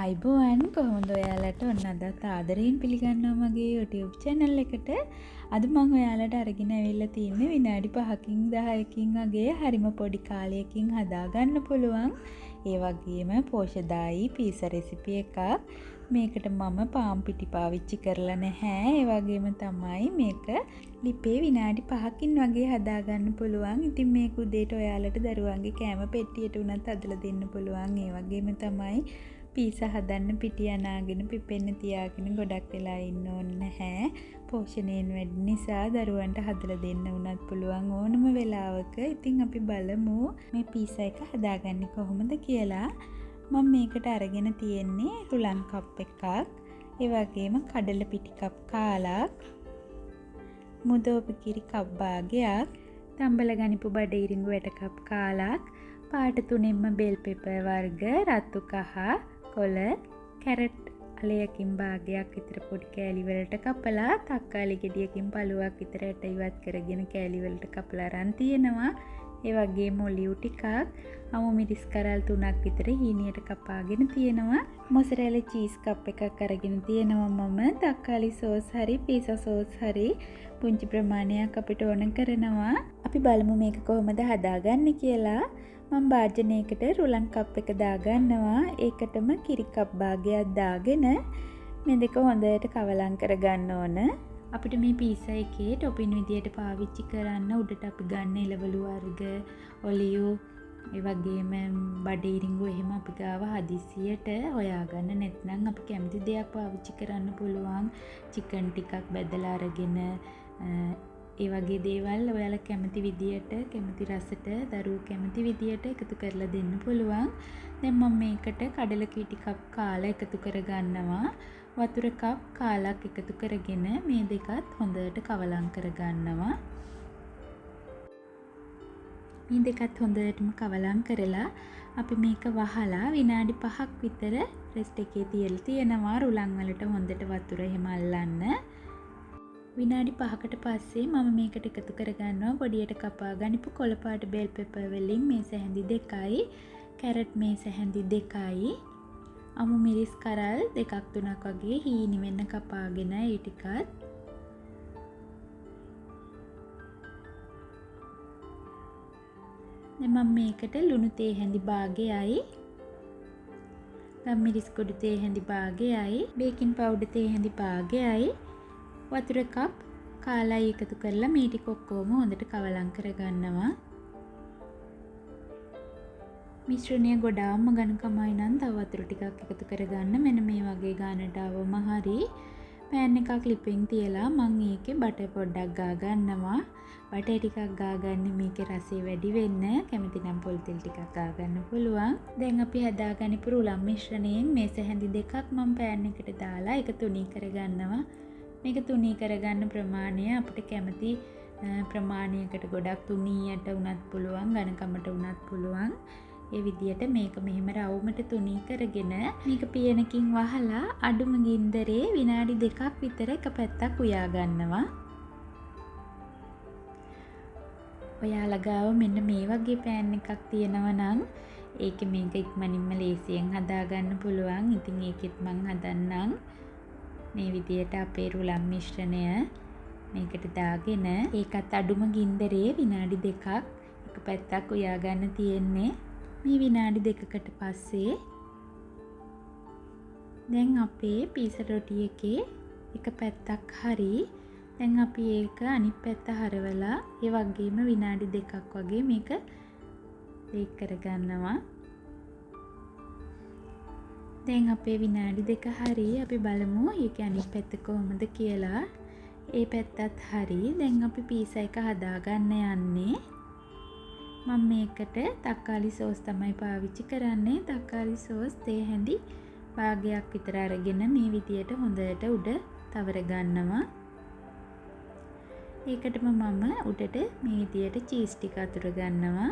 අයිබෝවන් කොහොමද ඔයාලට ඔන්න අදත් ආදරයෙන් පිළිගන්නවා මගේ YouTube channel එකට. අද මම ඔයාලට අරගෙන ඇවිල්ලා තින්නේ විනාඩි 5කින් 10කින් වගේ හරිම පොඩි කාලයකින් හදාගන්න පුළුවන්. ඒ වගේම පෝෂදායී පීසා රෙසිපි එකක්. මේකට මම පාන් පිටි පාවිච්චි කරලා නැහැ. ඒ වගේම තමයි මේක ලිපේ විනාඩි 5කින් වගේ හදාගන්න පුළුවන්. ඉතින් මේක උදේට ඔයාලට දරුවන්ගේ කෑම පෙට්ටියට උනත් හදලා දෙන්න පුළුවන්. ඒ වගේම තමයි පීසා හදන්න පිටි අනාගෙන පිපෙන්න තියාගෙන ගොඩක් වෙලා ඉන්න ඕනේ නැහැ. පෝෂණයෙන් වැඩි නිසා දරුවන්ට හදලා දෙන්න උනත් පුළුවන් ඕනම වෙලාවක. ඉතින් අපි බලමු මේ පීසා එක හදාගන්නේ කොහොමද කියලා. මම මේකට අරගෙන තියෙන්නේ රුලන් කප් එකක්. ඒ වගේම කඩල පිටි කප් කාලක්. මුදෝපි කිරි කප් භාගයක්. තම්බල ගනිපු බඩ ඉරිඟු වැට කප් කාලක්. පාට තුනෙන්ම බෙල් පෙපර් වර්ග රතු කහ කොළ කැරට් අලයකින් භාගයක් විතර පොඩි කෑලි වලට කපලා තක්කාලි ගෙඩියකින් පළුවක් විතර ඇට ඉවත් කරගෙන කෑලි වලට කපලා අරන් තියෙනවා. ඒ වගේම ඔලිව් ටිකක් අමු මිරිස් කරල් 3ක් විතර හීනියට කපාගෙන තියෙනවා. මොසරෙලා චීස් කප් එකක් අරගෙන තියෙනවා මම. තක්කාලි සෝස් හරි පීසා සෝස් හරි පුංචි ප්‍රමාණයක් අපිට ඕන කරනවා. අපි බලමු මේක කොහොමද හදාගන්නේ කියලා. මම භාජනයකට රුලන් කප් එක දාගන්නවා. ඒකටම කිරි කප් භාගයක් දාගෙන මේ දෙක හොඳට කවලම් කරගන්න ඕන. අපිට මේ පීසා එකේ ටොපින් විදියට පාවිච්චි කරන්න උඩට අපි ගන්න එළවලු වර්ග, ඔලිව්, ඒ වගේම බඩ ඉරිඟු එහෙම අපි ගාව හදිසියට හොයාගන්න නැත්නම් අපි කැමති දෙයක් පාවිච්චි කරන්න පුළුවන්. චිකන් ටිකක් බෙදලා අරගෙන ඒ වගේ දේවල් ඔයාලා කැමති විදියට කැමති රසට දරුවෝ කැමති විදියට එකතු කරලා දෙන්න පුළුවන්. දැන් මම මේකට කඩල කිටි කප් කාලා එකතු කරගන්නවා. වතුර කප් කාලක් එකතු කරගෙන මේ දෙකත් හොඳට කවලම් කරගන්නවා. මේ දෙකත් හොඳටම කවලම් කරලා අපි මේක වහලා විනාඩි 5ක් විතර රෙස්ට් එකේ තියලා තියෙනවා. රුලන් වලට හොඳට වතුර එහෙම අල්ලන්න. විනාඩි 5කට පස්සේ මම මේකට එකතු කරගන්නවා පොඩියට කපා ගනිපු කොළ පාට බෙල් පෙපර් වලින් මේස හැඳි 2යි, කැරට් මේස හැඳි 2යි, අමු මිරිස් කරල් 2ක් 3ක් වගේ හීනි වෙන්න කපාගෙන ඒ ටිකත් දැන් මම මේකට ලුණු තේ හැඳි භාගයයි, ගම් මිරිස් කුඩු තේ හැඳි භාගයයි, බේකින් පවුඩර් තේ හැඳි භාගයයි, වතුර කප් කාලයි එකතු කරලා මේ ටික ඔක්කොම හොඳට කවලම් කරගන්නවා. මිශ්‍රණය ගොඩාක්ම ඝනකමයි නම් තව වතුර ටිකක් එකතු කරගන්න. මෙන්න මේ වගේ ගානට આવම හරි. පෑන් එකක් ලිපෙන් තියලා මම ඒකේ බටර් පොඩ්ඩක් ගා ගන්නවා. බටර් ටිකක් ගාගන්නේ මේකේ රසය වැඩි වෙන්න. කැමති නම් පොල් තෙල් ටිකක් ගා ගන්න පුළුවන්. දැන් අපි හදාගනිපු රුලන් මිශ්‍රණයෙන් මේස හැඳි දෙකක් මම පෑන් එකට දාලා ඒක තුනී කරගන්නවා. මේක තුනී කරගන්න ප්‍රමාණය අපිට කැමති ප්‍රමාණයකට ගොඩක් තුනීයට උනත් පුළුවන්, ඝනකමට උනත් පුළුවන්. ඒ විදියට මේක මෙහෙම රවුමට තුනී කරගෙන මේක පියනකින් වහලා අඩුම ගින්දරේ විනාඩි 2ක් විතර එක පැත්තක් උයා ගන්නවා. ඔයාලා ගාව මෙන්න මේ වගේ පෑන් එකක් තියෙනවා නම් ඒකේ මේක ඉක්මනින්ම ලේසියෙන් හදාගන්න පුළුවන්. ඉතින් ඒකෙත් මං හදන්නම්. මේ විදියට අපේ රුලන් මිශ්‍රණය මේකට දාගෙන ඒකත් අඩුම ගින්දරේ විනාඩි 2ක් එක පැත්තක් උයා ගන්න තියෙන්නේ. මේ විනාඩි 2කට පස්සේ දැන් අපේ පීසා රොටි එකේ එක පැත්තක් හරි. දැන් අපි ඒක අනිත් පැත්ත හරවලා ඒ වගේම විනාඩි 2ක් වගේ මේක බේක් කරගන්නවා. දැන් අපේ විනාඩි 2 හරි. අපි බලමු ඒකේ අනිත් පැත්ත කොහොමද කියලා. ඒ පැත්තත් හරි. දැන් අපි පීසා එක හදාගන්න යන්නේ. මම මේකට තක්කාලි සෝස් තමයි පාවිච්චි කරන්නේ. තක්කාලි සෝස් තේ හැඳි භාගයක් විතර අරගෙන මේ විදියට හොඳට උඩ තවර ගන්නවා. ඒකටම මම උඩට මේ විදියට චීස් ටික අතුර ගන්නවා.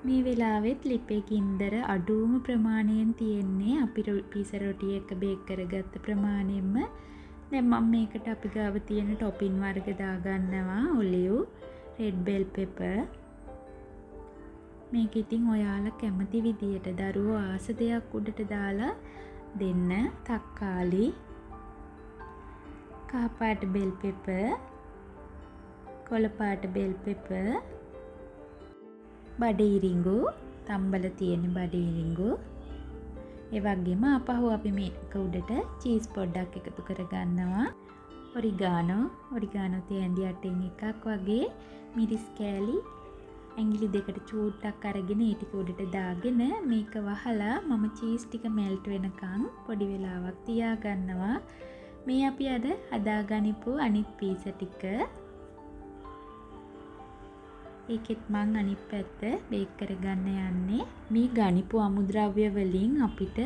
මේ වෙලාවෙත් ලිපේ ගින්දර අඩුම ප්‍රමාණයෙන් තියෙන්නේ අපි පීසා රොටි එක බේක් කරගත්ත ප්‍රමාණයෙන්ම. දැන් මම මේකට අපි ගාව තියෙන ටොපින් වර්ග දාගන්නවා. Olive, red bell pepper. මේක ඉතින් ඔයාලා කැමති විදියට දරුවෝ ආස දෙයක් උඩට දාලා දෙන්න තක්කාලි, කහපාට බෙල් පෙපර්, කොළ පාට බෙල් පෙපර්, බඩිරිඟු, තම්බල තියෙන බඩිරිඟු. ඒ වගේම ආපහු අපි මේක උඩට චීස් පොඩ්ඩක් එකතු කරගන්නවා. ඔරිගානෝ තේන්දි අටින් එකක් වගේ, මිරිස් කෑලි ඇඟිලි දෙකට චූට්ටක් අරගෙන ඒ ටික උඩට දාගෙන මේක වහලා මම චීස් ටික මෙල්ට් වෙනකන් පොඩි වෙලාවක් තියාගන්නවා. මේ අපි අද හදාගනිපු අනිත් පීස ටික. ඒකෙත් මං අනිත් පැත්ත බේක් කරගන්න යන්නේ. මේ ගනිපු අමුද්‍රව්‍ය වලින් අපිට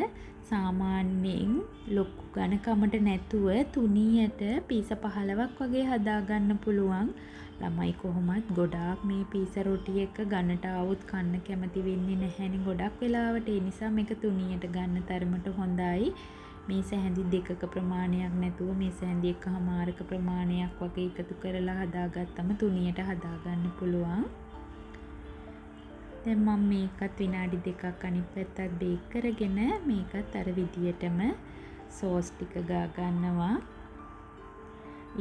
සාමාන්‍යයෙන් ලොකු ඝනකමට නැතුව තුනියට පීස 15ක් වගේ හදාගන්න පුළුවන්. ළමයි කොහොමත් ගොඩාක් මේ පීස රොටි එක ගන්නට આવුත් කන්න කැමති වෙන්නේ නැහැනේ ගොඩක් වෙලාවට. ඒ නිසා මේක තුනියට ගන්න තරමට හොඳයි. මේ සැහැඳි දෙකක ප්‍රමාණයක් නැතුව මේ සැහැඳි එකමාරක ප්‍රමාණයක් වගේ එකතු කරලා හදාගත්තම තුනියට හදාගන්න පුළුවන්. දැන් මම මේකත් විනාඩි 2ක් අනිත් පැත්තත් බේක් කරගෙන මේකත් අර විදියටම සෝස් ටික ගා ගන්නවා.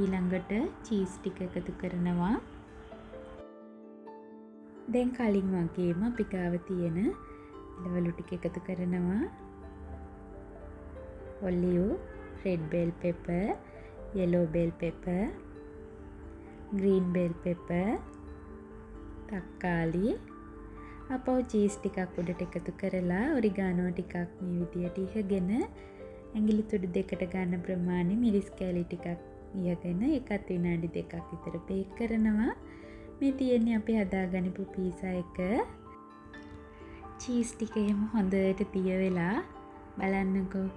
ඊළඟට චීස් ටික එකතු කරනවා. දැන් කලින් වගේම අපි ගාව තියෙන එළවලු ටික එකතු කරනවා. Olive, red bell pepper, yellow bell pepper, green bell pepper, තක්කාලි, අපව චීස් ටිකක් උඩට එකතු කරලා ඔරිගානෝ ටිකක් මේ විදියට ඉහගෙන ඇඟිලි තුඩු දෙකට ගන්න ප්‍රමාණය මිරිස් කෑලි ටිකක් ඉහගෙන එකත් විනාඩි 2ක් විතර බේක් කරනවා. මේ තියෙන්නේ අපි හදාගනිපු පීසා එක. චීස් ටික එහෙම හොඳට තිය වෙලා බලන්නකෝ.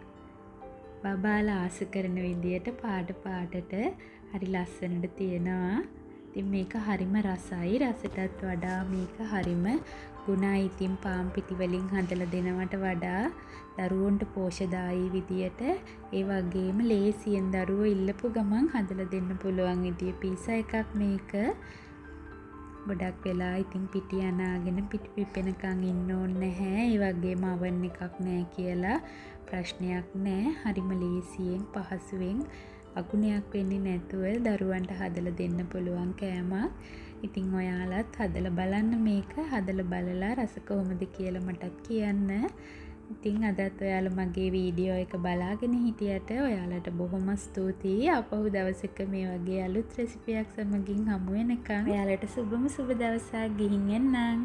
බබාලා ආස කරන විදියට පාටට හරි ලස්සනට තියෙනවා. ඉතින් මේක හරිම රසයි. රසටත් වඩා මේක හරිම ගුණයි. ඉතින් පාන් පිටි වලින් හදලා දෙනවට වඩා දරුවන්ට පෝෂ්‍යදායී විදියට ඒ වගේම ලේසියෙන් දරුවෝ ඉල්ලපු ගමන් හදලා දෙන්න පුළුවන් විදිය පීසා එකක් මේක. ගොඩක් වෙලා ඉතින් පිටි අනාගෙන පිටි පිපෙනකන් ඉන්න ඕනේ නැහැ. ඒ වගේම oven එකක් නැහැ කියලා ප්‍රශ්නයක් නැහැ. හරිම ලේසියෙන් පහසුවෙන් අගුණයක් වෙන්නේ නැතුව දරුවන්ට හදලා දෙන්න පුළුවන් කෑමක්. ඉතින් ඔයාලත් හදලා බලන්න මේක. හදලා බලලා රස කොහොමද කියලා මටත් කියන්න. ඉතින් අදත් ඔයාලා මගේ වීඩියෝ එක බලාගෙන හිටියට ඔයාලට බොහොම ස්තුතියි. ආපහු දවසක මේ වගේ අලුත් රෙසිපියක් සමගින් හමු වෙනකන් ඔයාලට සුබම සුබ දවසක් ගිහින් එන්නම්.